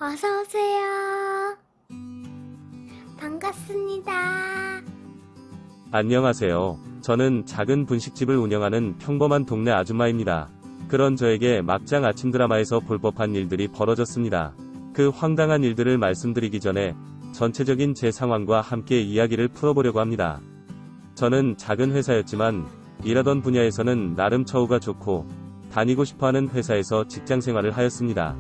어서오세요. 반갑습니다. 안녕하세요. 저는 작은 분식집을 운영하는 평범한 동네 아줌마입니다. 그런 저에게 막장 아침 드라마에서 볼 법한 일들이 벌어졌습니다. 그 황당한 일들을 말씀드리기 전에 전체적인 제 상황과 함께 이야기를 풀어보려고 합니다. 저는 작은 회사였지만 일하던 분야에서는 나름 처우가 좋고 다니고 싶어하는 회사에서 직장생활을 하였습니다.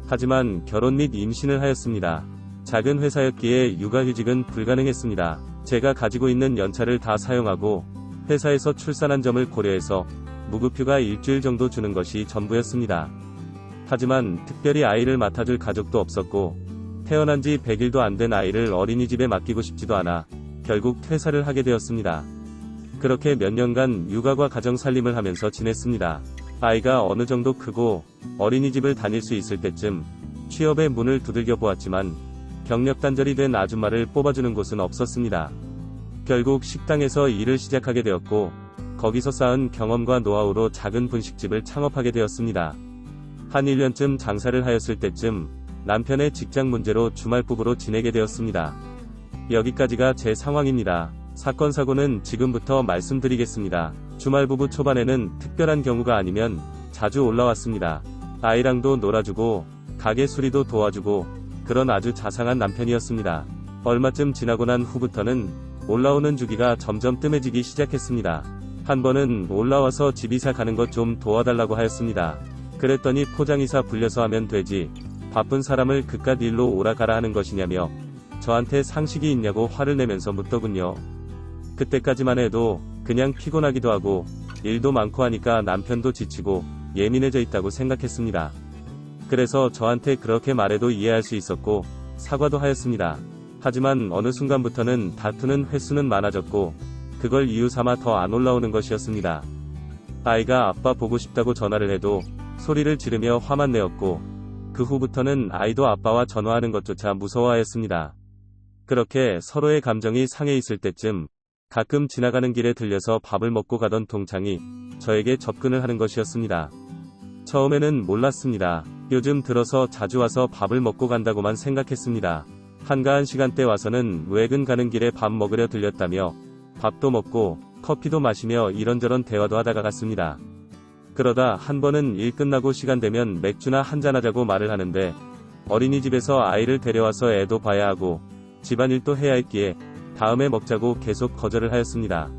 하지만 결혼 및 임신을 하였습니다. 작은 회사였기에 육아휴직은 불가능했습니다. 제가 가지고 있는 연차를 다 사용하고 회사에서 출산한 점을 고려해서 무급휴가 일주일 정도 주는 것이 전부였습니다. 하지만 특별히 아이를 맡아줄 가족도 없었고 태어난 지 100일도 안 된 아이를 어린이집에 맡기고 싶지도 않아 결국 퇴사를 하게 되었습니다. 그렇게 몇 년간 육아과 가정 살림을 하면서 지냈습니다. 아이가 어느 정도 크고 어린이집을 다닐 수 있을 때쯤 취업의 문을 두들겨 보았지만 경력 단절이 된 아줌마를 뽑아주는 곳은 없었습니다. 결국 식당에서 일을 시작하게 되었고 거기서 쌓은 경험과 노하우로 작은 분식집을 창업하게 되었습니다. 한 1년쯤 장사를 하였을 때쯤 남편의 직장 문제로 주말부부로 지내게 되었습니다. 여기까지가 제 상황입니다. 사건 사고는 지금부터 말씀드리겠습니다. 주말부부 초반에는 특별한 경우가 아니면 자주 올라왔습니다. 아이랑도 놀아주고 가게 수리도 도와주고 그런 아주 자상한 남편이었습니다. 얼마쯤 지나고 난 후부터는 올라오는 주기가 점점 뜸해지기 시작했습니다. 한 번은 올라와서 집이사 가는 것 좀 도와달라고 하였습니다. 그랬더니 포장이사 불려서 하면 되지 바쁜 사람을 그깟 일로 오라 가라 하는 것이냐며 저한테 상식이 있냐고 화를 내면서 묻더군요. 그때까지만 해도 그냥 피곤하기도 하고 일도 많고 하니까 남편도 지치고 예민해져 있다고 생각했습니다. 그래서 저한테 그렇게 말해도 이해할 수 있었고 사과도 하였습니다. 하지만 어느 순간부터는 다투는 횟수는 많아졌고 그걸 이유 삼아 더 안 올라오는 것이었습니다. 아이가 아빠 보고 싶다고 전화를 해도 소리를 지르며 화만 내었고 그 후부터는 아이도 아빠와 전화하는 것조차 무서워하였습니다. 그렇게 서로의 감정이 상해 있을 때쯤 가끔 지나가는 길에 들려서 밥을 먹고 가던 동창이 저에게 접근을 하는 것이었습니다. 처음에는 몰랐습니다. 요즘 들어서 자주 와서 밥을 먹고 간다고만 생각했습니다. 한가한 시간대 와서는 외근 가는 길에 밥 먹으려 들렸다며 밥도 먹고 커피도 마시며 이런저런 대화도 하다가 갔습니다. 그러다 한 번은 일 끝나고 시간 되면 맥주나 한잔하자고 말을 하는데 어린이집에서 아이를 데려와서 애도 봐야 하고 집안일도 해야 했기에 다음에 먹자고 계속 거절을 하였습니다.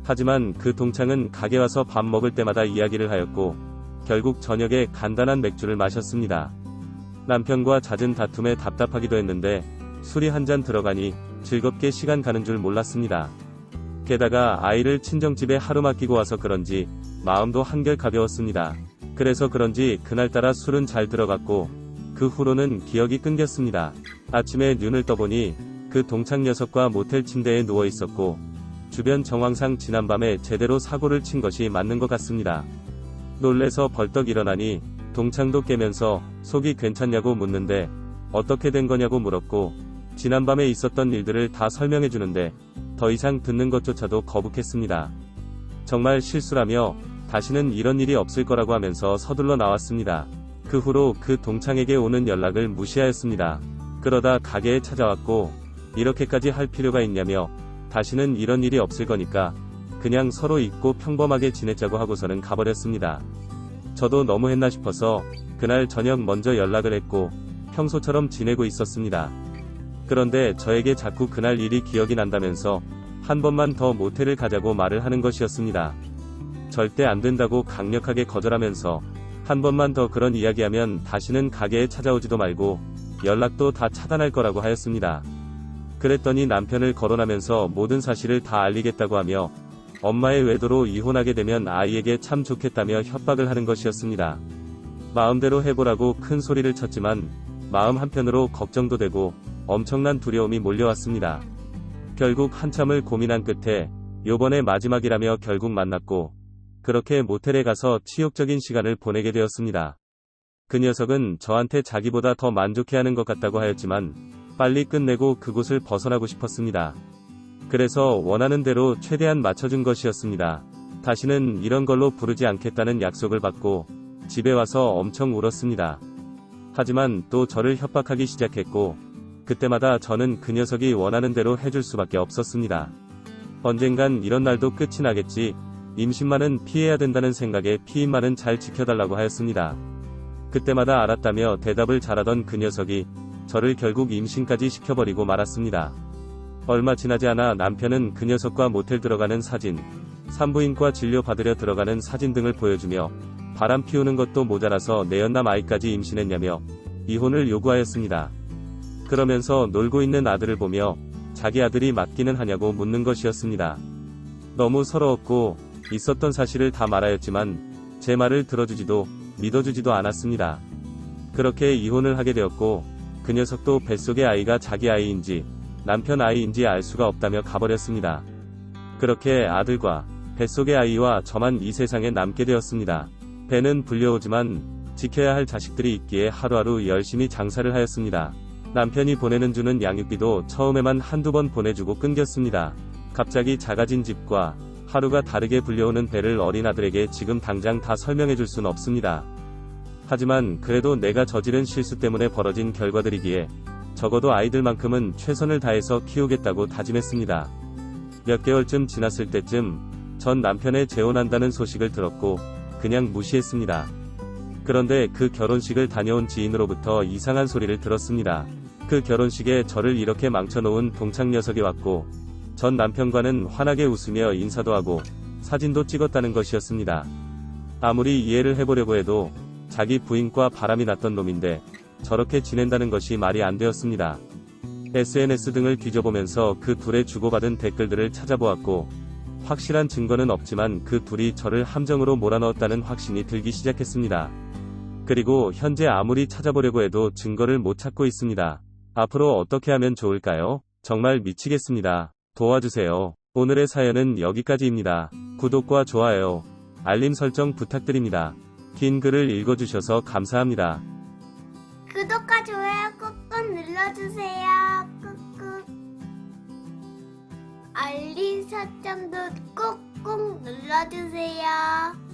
하지만 그 동창은 가게 와서 밥 먹을 때마다 이야기를 하였고 결국 저녁에 간단한 맥주를 마셨습니다. 남편과 잦은 다툼에 답답하기도 했는데 술이 한 잔 들어가니 즐겁게 시간 가는 줄 몰랐습니다. 게다가 아이를 친정집에 하루 맡기고 와서 그런지 마음도 한결 가벼웠습니다. 그래서 그런지 그날따라 술은 잘 들어갔고 그 후로는 기억이 끊겼습니다. 아침에 눈을 떠보니 그 동창 녀석과 모텔 침대에 누워 있었고 주변 정황상 지난밤에 제대로 사고를 친 것이 맞는 것 같습니다. 놀래서 벌떡 일어나니 동창도 깨면서 속이 괜찮냐고 묻는데 어떻게 된 거냐고 물었고 지난밤에 있었던 일들을 다 설명해 주는데 더 이상 듣는 것조차도 거북했습니다. 정말 실수라며 다시는 이런 일이 없을 거라고 하면서 서둘러 나왔습니다. 그 후로 그 동창에게 오는 연락을 무시하였습니다. 그러다 가게에 찾아왔고 이렇게까지 할 필요가 있냐며 다시는 이런 일이 없을 거니까 그냥 서로 잊고 평범하게 지내자고 하고서는 가버렸습니다. 저도 너무했나 싶어서 그날 저녁 먼저 연락을 했고 평소처럼 지내고 있었습니다. 그런데 저에게 자꾸 그날 일이 기억이 난다면서 한 번만 더 모텔을 가자고 말을 하는 것이었습니다. 절대 안 된다고 강력하게 거절하면서 한 번만 더 그런 이야기하면 다시는 가게에 찾아오지도 말고 연락도 다 차단할 거라고 하였습니다. 그랬더니 남편을 거론하면서 모든 사실을 다 알리겠다고 하며 엄마의 외도로 이혼하게 되면 아이에게 참 좋겠다며 협박을 하는 것이었습니다. 마음대로 해보라고 큰 소리를 쳤지만 마음 한편으로 걱정도 되고 엄청난 두려움이 몰려왔습니다. 결국 한참을 고민한 끝에 요번에 마지막이라며 결국 만났고 그렇게 모텔에 가서 치욕적인 시간을 보내게 되었습니다. 그 녀석은 저한테 자기보다 더 만족해하는 것 같다고 하였지만 빨리 끝내고 그곳을 벗어나고 싶었습니다. 그래서 원하는 대로 최대한 맞춰준 것이었습니다. 다시는 이런 걸로 부르지 않겠다는 약속을 받고 집에 와서 엄청 울었습니다. 하지만 또 저를 협박하기 시작했고, 그때마다 저는 그 녀석이 원하는 대로 해줄 수밖에 없었습니다. 언젠간 이런 날도 끝이 나겠지, 임신만은 피해야 된다는 생각에 피임만은 잘 지켜달라고 하였습니다. 그때마다 알았다며 대답을 잘하던 그 녀석이 저를 결국 임신까지 시켜버리고 말았습니다. 얼마 지나지 않아 남편은 그 녀석과 모텔 들어가는 사진, 산부인과 진료받으려 들어가는 사진 등을 보여주며 바람 피우는 것도 모자라서 내연남 아이까지 임신했냐며 이혼을 요구하였습니다. 그러면서 놀고 있는 아들을 보며 자기 아들이 맞기는 하냐고 묻는 것이었습니다. 너무 서러웠고 있었던 사실을 다 말하였지만 제 말을 들어주지도 믿어주지도 않았습니다. 그렇게 이혼을 하게 되었고, 그 녀석도 뱃속의 아이가 자기 아이인지 남편 아이인지 알 수가 없다며 가버렸습니다. 그렇게 아들과 뱃속의 아이와 저만 이 세상에 남게 되었습니다. 배는 불려오지만 지켜야 할 자식들이 있기에 하루하루 열심히 장사를 하였습니다. 남편이 보내는 주는 양육비도 처음에만 한두 번 보내주고 끊겼습니다. 갑자기 작아진 집과 하루가 다르게 불려오는 배를 어린 아들에게 지금 당장 다 설명해줄 순 없습니다. 하지만 그래도 내가 저지른 실수 때문에 벌어진 결과들이기에 적어도 아이들만큼은 최선을 다해서 키우겠다고 다짐했습니다. 몇 개월쯤 지났을 때쯤 전 남편의 재혼한다는 소식을 들었고 그냥 무시했습니다. 그런데 그 결혼식을 다녀온 지인으로부터 이상한 소리를 들었습니다. 그 결혼식에 저를 이렇게 망쳐놓은 동창 녀석이 왔고 전 남편과는 환하게 웃으며 인사도 하고 사진도 찍었다는 것이었습니다. 아무리 이해를 해보려고 해도 자기 부인과 바람이 났던 놈인데 저렇게 지낸다는 것이 말이 안 되었습니다. SNS 등을 뒤져보면서 그 둘의 주고받은 댓글들을 찾아보았고 확실한 증거는 없지만 그 둘이 저를 함정으로 몰아넣었다는 확신이 들기 시작했습니다. 그리고 현재 아무리 찾아보려고 해도 증거를 못 찾고 있습니다. 앞으로 어떻게 하면 좋을까요? 정말 미치겠습니다. 도와주세요. 오늘의 사연은 여기까지입니다. 구독과 좋아요, 알림 설정 부탁드립니다. 긴 글을 읽어주셔서 감사합니다. 구독과 좋아요 꾹꾹 눌러주세요. 꾹꾹. 알림 설정도 꾹꾹 눌러주세요.